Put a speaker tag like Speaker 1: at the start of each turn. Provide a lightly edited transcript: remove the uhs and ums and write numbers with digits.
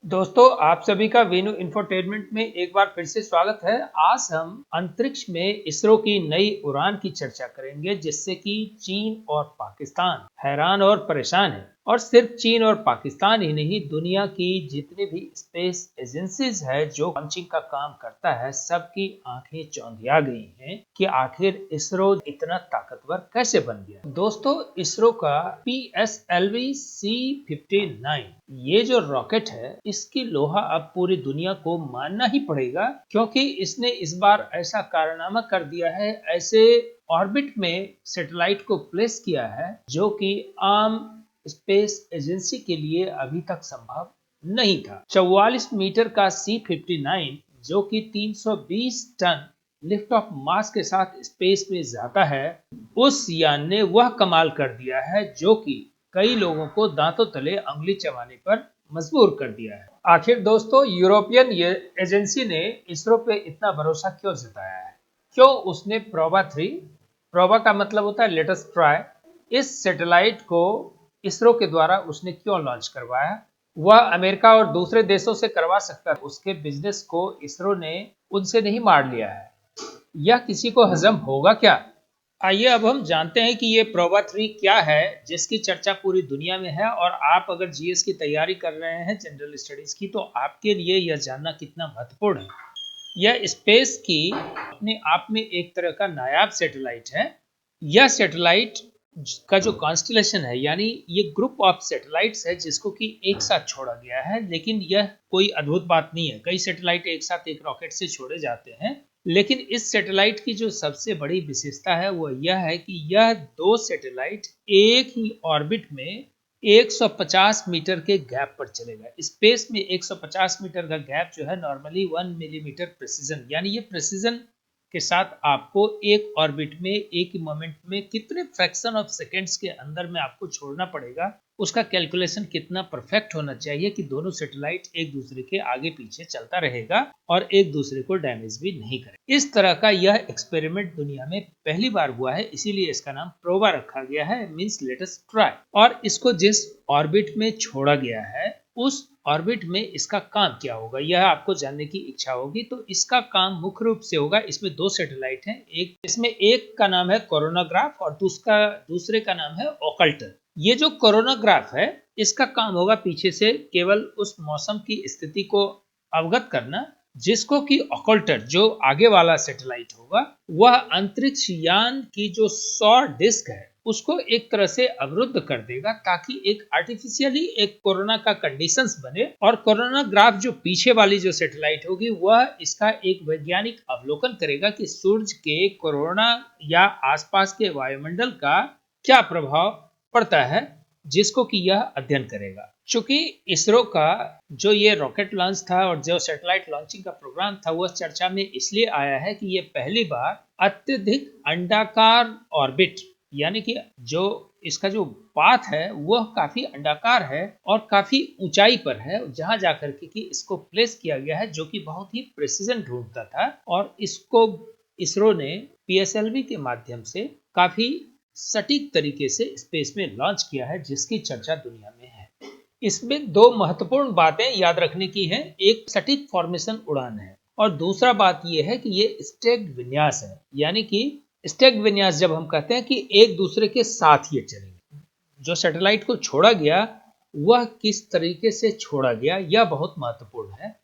Speaker 1: दोस्तों, आप सभी का वेन्यू इंफोटेनमेंट में एक बार फिर से स्वागत है। आज हम अंतरिक्ष में इसरो की नई उड़ान की चर्चा करेंगे, जिससे कि चीन और पाकिस्तान हैरान और परेशान है। और सिर्फ चीन और पाकिस्तान ही नहीं, दुनिया की जितनी भी स्पेस एजेंसीज है जो लॉन्चिंग का काम करता है, सबकी आंखें चौंधिया गई हैं कि आखिर इसरो इतना ताकतवर कैसे बन गया। दोस्तों, इसरो का PSLV C-59 ये जो रॉकेट है, इसकी लोहा अब पूरी दुनिया को मानना ही पड़ेगा, क्योंकि इसने इस बार ऐसा कारनामा कर दिया है, ऐसे ऑर्बिट में सैटेलाइट को प्लेस किया है जो कि आम स्पेस एजेंसी के लिए अभी तक संभव नहीं था। 44 मीटर का C-59 जो कि 320 टन लिफ्ट ऑफ मास के साथ स्पेस में जाता है, उस यान ने वह कमाल कर दिया है जो कि कई लोगों को दांतों तले अंगुली चबाने पर मजबूर कर दिया है। आखिर दोस्तों, यूरोपियन एजेंसी ने इसरो पे इतना भरोसा क्यों जताया है? क्यों उसने प्रोबा का मतलब होता है लेट अस ट्राई, इस सैटेलाइट को इसरो के द्वारा उसने क्यों लॉन्च करवाया? वह अमेरिका और दूसरे देशों से करवा सकता है, उसके बिजनेस को इसरो ने उनसे नहीं मार लिया है। यह किसी को हजम होगा क्या? आइए अब हम जानते हैं कि ये प्रोबा 3 क्या है, जिसकी चर्चा पूरी दुनिया में है। और आप अगर जीएस की तैयारी कर रहे हैं, जनरल स्टडीज की, तो आपके लिए यह जानना कितना महत्वपूर्ण है। यह स्पेस की अपने आप में एक तरह का नायाब सैटेलाइट है। यह सैटेलाइट का जो कॉन्स्टलेशन है, यानी ये ग्रुप ऑफ सैटेलाइट्स है जिसको कि एक साथ छोड़ा गया है। लेकिन यह कोई अद्भुत बात नहीं है, कई सैटेलाइट एक साथ एक रॉकेट से छोड़े जाते हैं। लेकिन इस सैटेलाइट की जो सबसे बड़ी विशेषता है वो यह है कि यह दो सैटेलाइट एक ही ऑर्बिट में 150 मीटर के गैप पर चलेगा। स्पेस में 150 मीटर का गैप जो है नॉर्मली 1 मिलीमीटर प्रेसिजन, यानी ये प्रेसिजन के साथ आपको एक ऑर्बिट में एक ही मोमेंट में कितने फ्रैक्शन ऑफ सेकेंड्स के अंदर में आपको छोड़ना पड़ेगा, उसका कैलकुलेशन कितना परफेक्ट होना चाहिए कि दोनों सैटेलाइट एक दूसरे के आगे पीछे चलता रहेगा और एक दूसरे को डैमेज भी नहीं करे। इस तरह का यह एक्सपेरिमेंट दुनिया में पहली बार हुआ है, इसीलिए इसका नाम प्रोबा रखा गया है, मींस लेट अस ट्राई। और इसको जिस ऑर्बिट में छोड़ा गया है, उस ऑर्बिट में इसका काम क्या होगा, यह आपको जानने की इच्छा होगी। तो इसका काम मुख्य रूप से होगा, इसमें दो सैटेलाइट हैं, इसमें एक का नाम है कोरोनाग्राफ और दूसरे का नाम है ओकल्टर। ये जो कोरोनाग्राफ है, इसका काम होगा पीछे से केवल उस मौसम की स्थिति को अवगत करना, जिसको कि ओकल्टर जो आगे वाला सैटेलाइट होगा, वह अंतरिक्ष यान की जो सौर डिस्क है उसको एक तरह से अवरुद्ध कर देगा, ताकि एक आर्टिफिशियली एक कोरोना का कंडीशंस बने। और कोरोनाग्राफ जो पीछे वाली जो सैटेलाइट होगी, वह इसका एक वैज्ञानिक अवलोकन करेगा कि सूरज के कोरोना या आसपास के वायुमंडल का क्या प्रभाव पड़ता है, जिसको कि यह अध्ययन करेगा। चूंकि इसरो का जो ये रॉकेट लॉन्च था और जो सैटेलाइट लॉन्चिंग का प्रोग्राम था, वह चर्चा में इसलिए आया है कि ये पहली बार अत्यधिक अंडाकार ऑर्बिट, यानी कि जो इसका जो पाथ है वह काफी अंडाकार है और काफी ऊंचाई पर है, जहां जाकर के कि इसको प्लेस किया गया है, जो कि बहुत ही प्रेसिजन ढूंढता था। और इसको इसरो ने PSLV के माध्यम से काफी सटीक तरीके से स्पेस में लॉन्च किया है, जिसकी चर्चा दुनिया में है। इसमें दो महत्वपूर्ण बातें याद रखने की हैं, एक सटीक फॉर्मेशन उड़ान है और दूसरा बात यह है कि ये स्टेग्ड विन्यास है। यानी कि स्टेग्ड विन्यास जब हम कहते हैं कि एक दूसरे के साथ ये चलेंगे, जो सैटेलाइट को छोड़ा गया वह किस तरीके से छोड़ा गया, यह बहुत महत्वपूर्ण है।